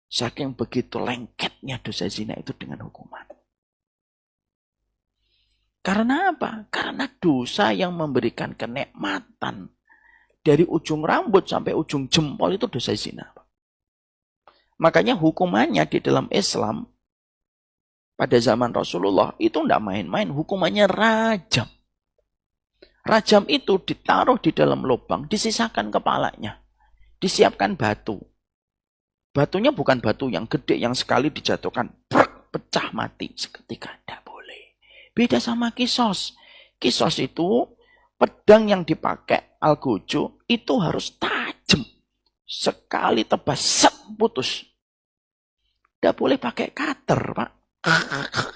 Saking begitu lengketnya dosa zina itu dengan hukuman. Karena apa? Karena dosa yang memberikan kenikmatan dari ujung rambut sampai ujung jempol itu dosa zina. Makanya hukumannya di dalam Islam pada zaman Rasulullah itu tidak main-main, hukumannya rajam. Rajam itu ditaruh di dalam lubang, disisakan kepalanya, disiapkan batu. Batunya bukan batu yang gede yang sekali dijatuhkan pecah mati seketika, tidak boleh. Beda sama kisos. Kisos itu pedang yang dipakai algojo itu harus tajam. Sekali tebas, set, putus. Tidak boleh pakai cutter, Pak.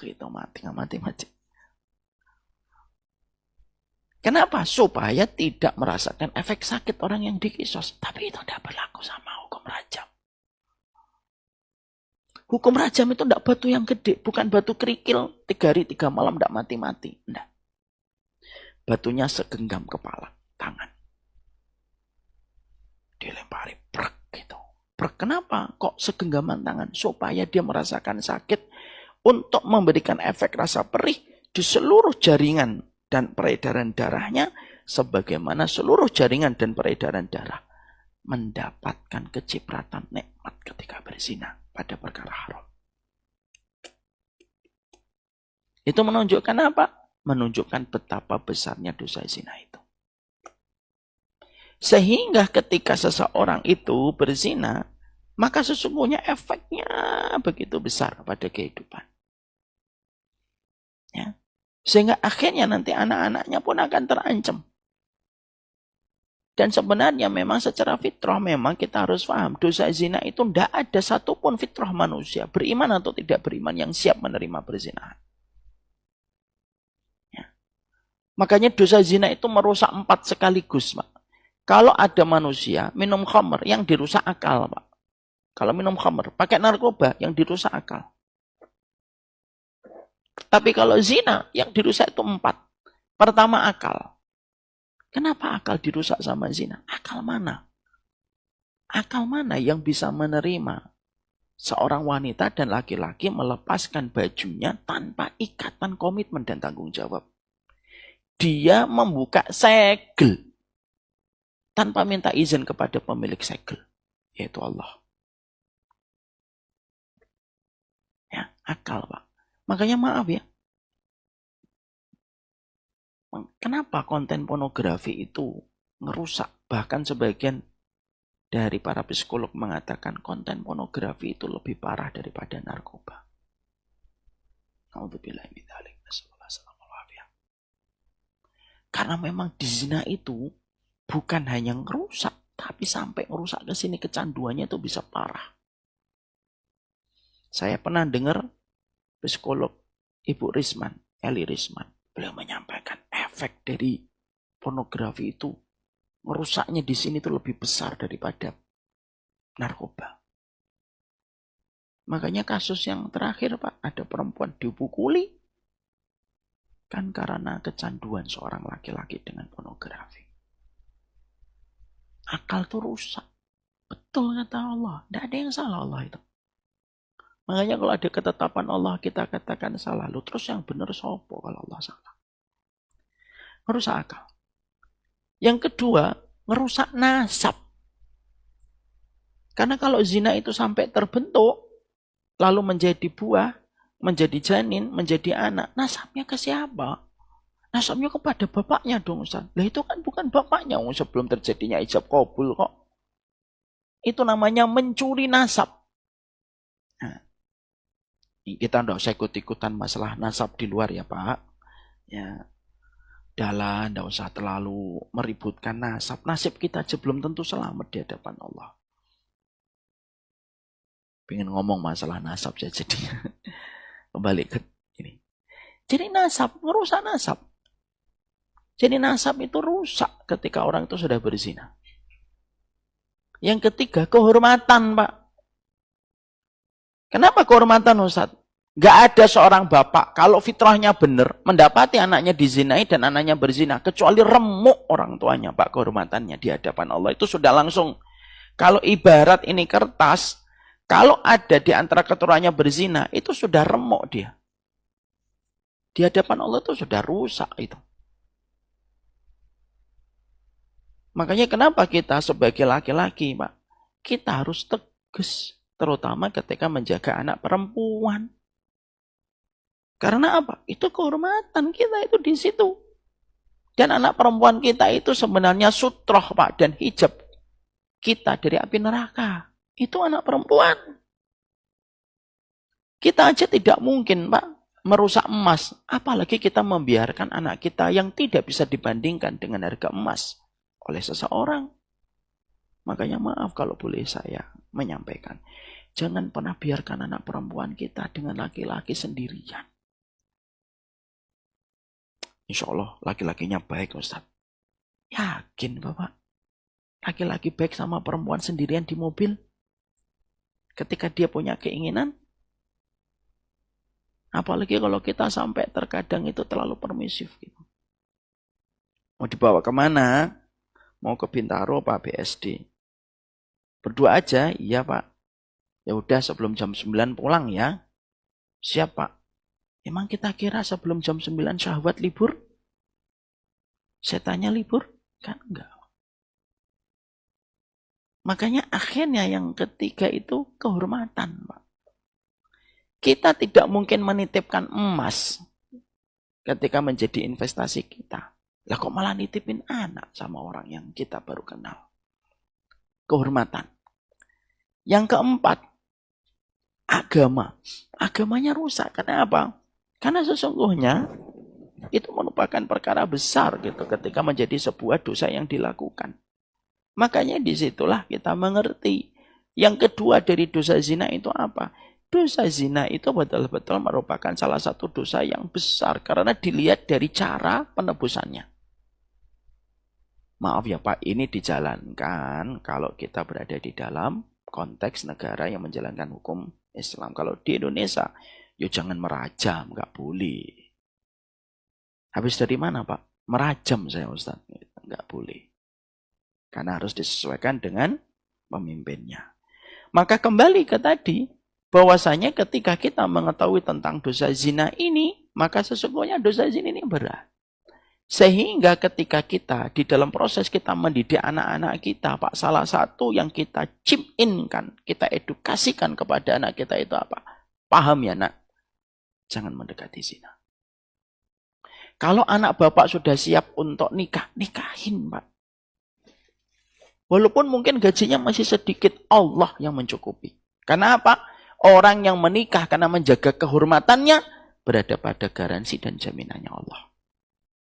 Itu mati. Kenapa? Supaya tidak merasakan efek sakit orang yang dikisos. Tapi itu tidak berlaku sama hukum rajam. Hukum rajam itu tidak batu yang gede, bukan batu kerikil 3 hari 3 malam tidak mati-mati. Tidak. Batunya segenggam kepala, tangan. Dilempari prek gitu. Prek, kenapa? Kok segenggaman tangan? Supaya dia merasakan sakit untuk memberikan efek rasa perih di seluruh jaringan dan peredaran darahnya, sebagaimana seluruh jaringan dan peredaran darah mendapatkan kecipratan nikmat ketika berzina pada perkara haram. Itu menunjukkan apa? Menunjukkan betapa besarnya dosa zina itu. Sehingga ketika seseorang itu berzina, maka sesungguhnya efeknya begitu besar pada kehidupan. Ya. Sehingga akhirnya nanti anak-anaknya pun akan terancam. Dan sebenarnya memang secara fitrah memang kita harus paham. Dosa zina itu tidak ada satupun fitrah manusia, beriman atau tidak beriman, yang siap menerima perzinahan. Ya. Makanya dosa zina itu merusak 4 sekaligus, Pak. Kalau ada manusia minum khamr, yang dirusak akal, Pak. Kalau minum khamr, pakai narkoba, yang dirusak akal. Tapi kalau zina, yang dirusak itu 4. Pertama, akal. Kenapa akal dirusak sama zina? Akal mana? Akal mana yang bisa menerima seorang wanita dan laki-laki melepaskan bajunya tanpa ikatan komitmen dan tanggung jawab? Dia membuka segel tanpa minta izin kepada pemilik segel, yaitu Allah. Ya, akal, Pak. Makanya maaf ya, kenapa konten pornografi itu ngerusak? Bahkan sebagian dari para psikolog mengatakan konten pornografi itu lebih parah daripada narkoba. Karena memang di zina itu bukan hanya ngerusak, tapi sampai ngerusak ke sini kecanduannya itu bisa parah. Saya pernah dengar psikolog Ibu Risman, Eli Risman, beliau menyampaikan efek dari pornografi itu merusaknya di sini itu lebih besar daripada narkoba. Makanya kasus yang terakhir, Pak, ada perempuan dipukuli kan karena kecanduan seorang laki-laki dengan pornografi. Akal itu rusak. Betul kata Allah, tidak ada yang salah Allah itu. Makanya kalau ada ketetapan Allah kita katakan salah. Lu terus yang benar sopo kalau Allah salah. Ngerusak akal. Yang kedua, ngerusak nasab. Karena kalau zina itu sampai terbentuk, lalu menjadi buah, menjadi janin, menjadi anak, nasabnya ke siapa? Nasabnya kepada bapaknya dong, Ustaz. Lah itu kan bukan bapaknya sebelum terjadinya ijab qabul kok. Itu namanya mencuri nasab. Nah, kita tidak usah ikut-ikutan masalah nasab di luar ya, Pak. Ya, udahlah, tidak usah terlalu meributkan nasab. Nasib kita aja belum tentu selamat di hadapan Allah. Pengen ngomong masalah nasab ya, jadi kembali ke ini. Jadi nasab, merusak nasab. Jadi nasab itu rusak ketika orang itu sudah berzina. Yang ketiga, kehormatan, Pak. Kenapa kehormatan, Ustaz? Gak ada seorang bapak, kalau fitrahnya benar, mendapati anaknya dizinai dan anaknya berzina, kecuali remuk orang tuanya, Pak, kehormatannya di hadapan Allah. Itu sudah langsung, kalau ibarat ini kertas, Kalau ada di antara keturunannya berzina, itu sudah remuk dia. Di hadapan Allah itu sudah rusak itu. Makanya kenapa kita sebagai laki-laki, Pak, kita harus tegas, terutama ketika menjaga anak perempuan. Karena apa? Itu kehormatan kita itu di situ. Dan anak perempuan kita itu sebenarnya sutroh, Pak, dan hijab kita dari api neraka. Itu anak perempuan. Kita aja tidak mungkin, Pak, merusak emas. Apalagi kita membiarkan anak kita yang tidak bisa dibandingkan dengan harga emas oleh seseorang. Makanya maaf kalau boleh saya menyampaikan. Jangan pernah biarkan anak perempuan kita dengan laki-laki sendirian. Insya Allah laki-lakinya baik, Ustaz. Yakin Bapak? Laki-laki baik sama perempuan sendirian di mobil? Ketika dia punya keinginan? Apalagi kalau kita sampai terkadang itu terlalu permisif. Gitu. Mau dibawa kemana? Mau ke Bintaro Pak BSD? Berdua aja? Iya Pak. Ya udah sebelum jam 9 pulang ya. Siap Pak. Emang kita kira sebelum jam 9 syahwat libur? Setannya libur? Kan enggak. Makanya akhirnya yang ketiga itu kehormatan, Pak. Kita tidak mungkin menitipkan emas ketika menjadi investasi kita. Lah kok malah nitipin anak sama orang yang kita baru kenal. Kehormatan. Yang keempat, agama. Agamanya rusak. Kenapa? Karena sesungguhnya itu merupakan perkara besar gitu ketika menjadi sebuah dosa yang dilakukan. Makanya disitulah kita mengerti. Yang kedua dari dosa zina itu apa? Dosa zina itu betul-betul merupakan salah satu dosa yang besar karena dilihat dari cara penebusannya. Maaf ya Pak, ini dijalankan kalau kita berada di dalam konteks negara yang menjalankan hukum Islam. Kalau di Indonesia, ya jangan merajam, nggak boleh. Habis dari mana Pak? Merajam saya Ustaz, nggak boleh. Karena harus disesuaikan dengan pemimpinnya. Maka kembali ke tadi, bahwasanya ketika kita mengetahui tentang dosa zina ini, maka sesungguhnya dosa zina ini berat. Sehingga ketika kita di dalam proses kita mendidik anak-anak kita, Pak, salah satu yang kita chip in-kan, kita edukasikan kepada anak kita itu apa? Paham ya nak? Jangan mendekati zina. Kalau anak bapak sudah siap untuk nikah, nikahin Pak. Walaupun mungkin gajinya masih sedikit, Allah yang mencukupi. Karena apa? Orang yang menikah karena menjaga kehormatannya berada pada garansi dan jaminannya Allah.